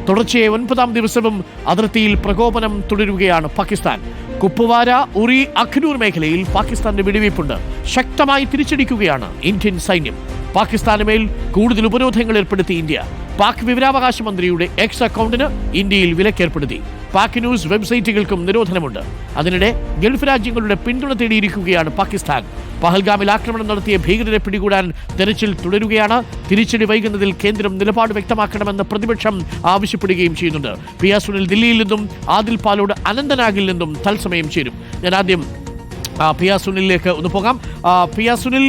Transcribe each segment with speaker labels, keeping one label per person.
Speaker 1: തുടർച്ചയായ 9ാം ദിവസവും അതിർത്തിയിൽ പ്രകോപനം തുടരുകയാണ് പാകിസ്ഥാൻ. കുപ്വാര, ഉറി, അഖ്നൂർ മേഖലയിൽ പാകിസ്ഥാന്റെ വെടിവയ്പുണ്ട്. ശക്തമായി തിരിച്ചടിക്കുകയാണ് ഇന്ത്യൻ സൈന്യം. പാകിസ്ഥാന് മേൽ കൂടുതൽ ഉപരോധങ്ങൾ ഏർപ്പെടുത്തി ഇന്ത്യ. പാക് വിവരാവകാശ മന്ത്രിയുടെ എക്സ് അക്കൗണ്ടിന് ഇന്ത്യയിൽ വിലക്കേർപ്പെടുത്തി. പാക് ന്യൂസ് വെബ്സൈറ്റുകൾക്കും നിരോധനമുണ്ട്. അതിനിടെ ഗൾഫ് രാജ്യങ്ങളുടെ പിന്തുണ തേടിയിരിക്കുകയാണ് പാകിസ്ഥാൻ. പഹൽഗാമിൽ ആക്രമണം നടത്തിയ ഭീകരരെ പിടികൂടാൻ തെരച്ചിൽ തുടരുകയാണ്. തിരിച്ചടി വൈകുന്നതിൽ കേന്ദ്രം നിലപാട് വ്യക്തമാക്കണമെന്ന് പ്രതിപക്ഷം ആവശ്യപ്പെടുകയും ചെയ്യുന്നുണ്ട്. പിയ സുനിൽ ദില്ലിയിൽ നിന്നും, ആദിൽ പാലോട് അനന്തനാഗിൽ നിന്നും തത്സമയം ചേരും. ഞാൻ ആദ്യം പിയ സുനിലിലേക്ക് ഒന്ന് പോകാം. പിയ സുനിൽ,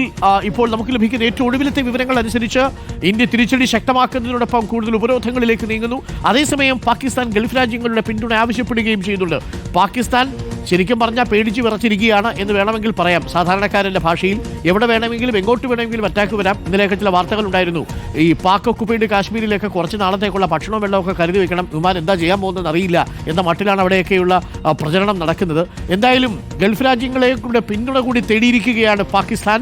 Speaker 1: ഇപ്പോൾ നമുക്ക് ലഭിക്കുന്ന ഏറ്റവും ഒടുവിലത്തെ വിവരങ്ങൾ അനുസരിച്ച് ഇന്ത്യ തിരിച്ചടി ശക്തമാക്കുന്നതിനോടൊപ്പം കൂടുതൽ ഉപരോധങ്ങളിലേക്ക് നീങ്ങുന്നു. അതേസമയം പാകിസ്ഥാൻ ഗൾഫ് രാജ്യങ്ങളുടെ പിന്തുണ ആവശ്യപ്പെടുകയും ചെയ്യുന്നുണ്ട്. പാകിസ്ഥാൻ ശരിക്കും പറഞ്ഞാൽ പേടിച്ച് വിറച്ചിരിക്കുകയാണ് എന്ന് വേണമെങ്കിൽ പറയാം. സാധാരണക്കാരൻ്റെ ഭാഷയിൽ എവിടെ വേണമെങ്കിലും എങ്ങോട്ട് വേണമെങ്കിലും അറ്റാക്ക് വരാം. ഇന്നലെയൊക്കെ ചില വാർത്തകൾ ഉണ്ടായിരുന്നു. ഈ പാക് ഒക്കുപൈഡ് കാശ്മീരിലേക്ക് കുറച്ച് നാളത്തേക്കുള്ള ഭക്ഷണവും വെള്ളമൊക്കെ കരുതി വെക്കണം, വിമാനം എന്താ ചെയ്യാൻ പോകുന്നതെന്ന് അറിയില്ല എന്ന മട്ടിലാണ് അവിടെയൊക്കെയുള്ള പ്രചരണം നടക്കുന്നത്. എന്തായാലും ഗൾഫ് രാജ്യങ്ങളെക്കൂടെ പിന്തുണ കൂടി തേടിയിരിക്കുകയാണ് പാകിസ്ഥാൻ.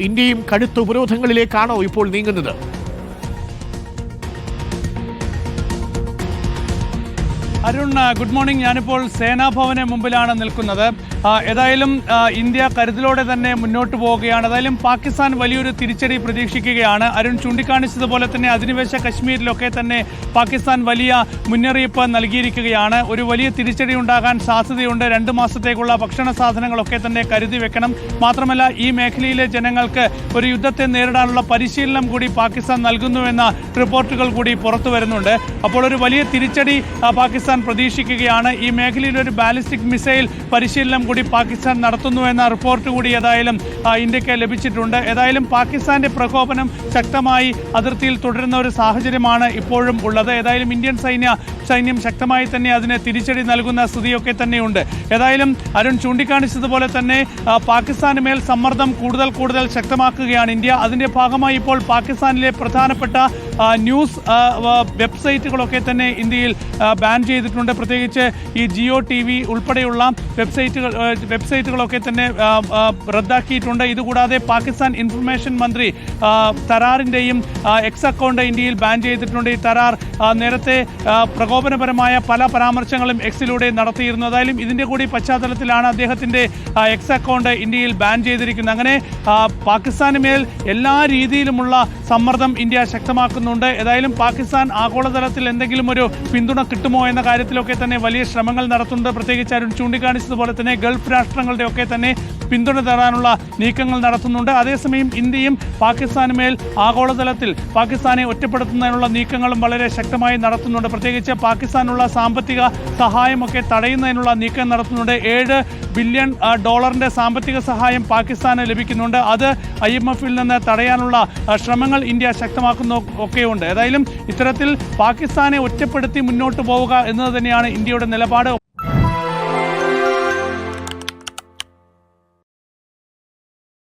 Speaker 1: ഇന്ത്യയും കടുത്ത ഉപരോധങ്ങളിലേക്കാണോ ഇപ്പോൾ നീങ്ങുന്നത്?
Speaker 2: Arun, good morning. ഞാനിപ്പോൾ സേനാഭവന് മുമ്പിലാണ് നിൽക്കുന്നത്. ഏതായാലും ഇന്ത്യ കരുതലോടെ തന്നെ മുന്നോട്ട് പോവുകയാണ്. ഏതായാലും പാകിസ്ഥാൻ വലിയൊരു തിരിച്ചടി പ്രതീക്ഷിക്കുകയാണ്. അരുൺ ചൂണ്ടിക്കാണിച്ചതുപോലെ തന്നെ അധിനിവേശ കശ്മീരിലൊക്കെ തന്നെ പാകിസ്ഥാൻ വലിയ മുന്നറിയിപ്പ് നൽകിയിരിക്കുകയാണ്. ഒരു വലിയ തിരിച്ചടി ഉണ്ടാകാൻ സാധ്യതയുണ്ട്. 2 മാസത്തേക്കുള്ള ഭക്ഷണ സാധനങ്ങളൊക്കെ തന്നെ കരുതി വെക്കണം. മാത്രമല്ല, ഈ മേഖലയിലെ ജനങ്ങൾക്ക് ഒരു യുദ്ധത്തെ നേരിടാനുള്ള പരിശീലനം കൂടി പാകിസ്ഥാൻ നൽകുന്നുവെന്ന റിപ്പോർട്ടുകൾ കൂടി പുറത്തു വരുന്നുണ്ട്. അപ്പോൾ ഒരു വലിയ തിരിച്ചടി പാകിസ്ഥാൻ പ്രതീക്ഷിക്കുകയാണ്. ഈ മേഖലയിൽ ഒരു ബാലിസ്റ്റിക് മിസൈൽ പരിശീലനം കൂടി പാകിസ്ഥാൻ നടത്തുന്നു എന്ന റിപ്പോർട്ട് കൂടി ഏതായാലും ഇന്ത്യക്ക് ലഭിച്ചിട്ടുണ്ട്. ഏതായാലും പാകിസ്ഥാന്റെ പ്രകോപനം ശക്തമായി അതിർത്തിയിൽ തുടരുന്ന ഒരു സാഹചര്യമാണ് ഇപ്പോഴും ഉള്ളത്. ഏതായാലും ഇന്ത്യൻ സൈന്യം ശക്തമായി തന്നെ അതിന് തിരിച്ചടി നൽകുന്ന സ്ഥിതിയൊക്കെ തന്നെയുണ്ട്. ഏതായാലും അരുൺ ചൂണ്ടിക്കാണിച്ചതുപോലെ തന്നെ പാകിസ്ഥാന് മേൽ സമ്മർദ്ദം കൂടുതൽ ശക്തമാക്കുകയാണ് ഇന്ത്യ. അതിന്റെ ഭാഗമായി ഇപ്പോൾ പാകിസ്ഥാനിലെ പ്രധാനപ്പെട്ട ന്യൂസ് വെബ്സൈറ്റുകളൊക്കെ തന്നെ ഇന്ത്യയിൽ ബാൻ ചെയ്തിട്ടുണ്ട്. പ്രത്യേകിച്ച് ഈ ജിയോ TV ഉൾപ്പെടെയുള്ള വെബ്സൈറ്റുകളൊക്കെ തന്നെ റദ്ദാക്കിയിട്ടുണ്ട്. ഇതുകൂടാതെ പാകിസ്ഥാൻ ഇൻഫർമേഷൻ മന്ത്രി തരാറിൻ്റെയും എക്സ് അക്കൗണ്ട് ഇന്ത്യയിൽ ബാൻ ചെയ്തിട്ടുണ്ട്. ഈ തരാർ നേരത്തെ പ്രകോപനപരമായ പല പരാമർശങ്ങളും എക്സിലൂടെ നടത്തിയിരുന്നു. ഏതായാലും ഇതിൻ്റെ കൂടി പശ്ചാത്തലത്തിലാണ് അദ്ദേഹത്തിൻ്റെ എക്സ് അക്കൗണ്ട് ഇന്ത്യയിൽ ബാൻ ചെയ്തിരിക്കുന്നത്. അങ്ങനെ പാകിസ്ഥാന് മേൽ എല്ലാ രീതിയിലുമുള്ള സമ്മർദ്ദം ഇന്ത്യ ശക്തമാക്കുന്നുണ്ട്. ഏതായാലും പാകിസ്ഥാൻ ആഗോളതലത്തിൽ എന്തെങ്കിലും ഒരു പിന്തുണ കിട്ടുമോ എന്ന കാര്യത്തിലൊക്കെ തന്നെ വലിയ ശ്രമങ്ങൾ നടത്തുന്നുണ്ട്. പ്രത്യേകിച്ച് അരുൺ ചൂണ്ടിക്കാണിച്ചതുപോലെ തന്നെ ഗൾഫ് രാഷ്ട്രങ്ങളുടെ ഒക്കെ തന്നെ പിന്തുണ തേടാനുള്ള നീക്കങ്ങൾ നടത്തുന്നുണ്ട്. അതേസമയം ഇന്ത്യയും പാകിസ്ഥാന് മേൽ ആഗോളതലത്തിൽ പാകിസ്ഥാനെ ഒറ്റപ്പെടുത്തുന്നതിനുള്ള നീക്കങ്ങളും വളരെ ശക്തമായി നടത്തുന്നുണ്ട്. പ്രത്യേകിച്ച് പാകിസ്ഥാനുള്ള സാമ്പത്തിക സഹായമൊക്കെ തടയുന്നതിനുള്ള നീക്കം നടത്തുന്നുണ്ട്. $7 ബില്യൺ സാമ്പത്തിക സഹായം പാകിസ്ഥാന് ലഭിക്കുന്നുണ്ട്. അത് IMF-ൽ നിന്ന് തടയാനുള്ള ശ്രമങ്ങൾ ഇന്ത്യ ശക്തമാക്കുന്ന ഒക്കെയുണ്ട്. ഏതായാലും ഇത്തരത്തിൽ പാകിസ്ഥാനെ ഒറ്റപ്പെടുത്തി മുന്നോട്ട് പോവുക എന്നത് തന്നെയാണ് ഇന്ത്യയുടെ നിലപാട്.